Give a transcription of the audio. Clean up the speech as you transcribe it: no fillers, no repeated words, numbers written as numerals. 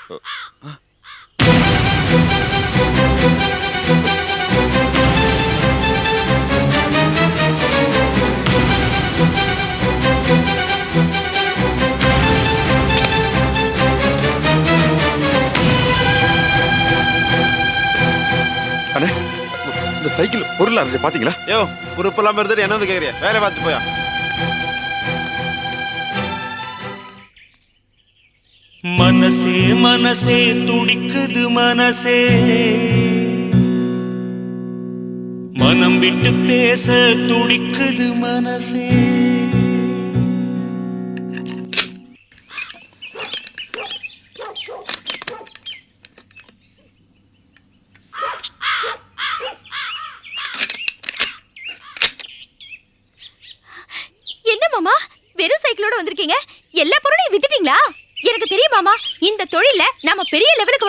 அண்ணே, இந்த சைக்கிள் பொருள் அரைச்சு பாத்தீங்களா? யோ உறுப்பெல்லாம் இருந்துட்டு என்ன வந்து கேக்குறியா? வேலை பார்த்து போயா. மனசே மனசே துடிக்குது மனசே, மனம் விட்டு பேச துடிக்குது மனசே. என்ன மாமா வெறும் சைக்கிளோட வந்திருக்கீங்க? எல்லா பொருளையும் வித்துட்டீங்களா? எனக்கு தெரியும் மாமா, இந்த தொழில நாம பெரிய லெவலுக்கு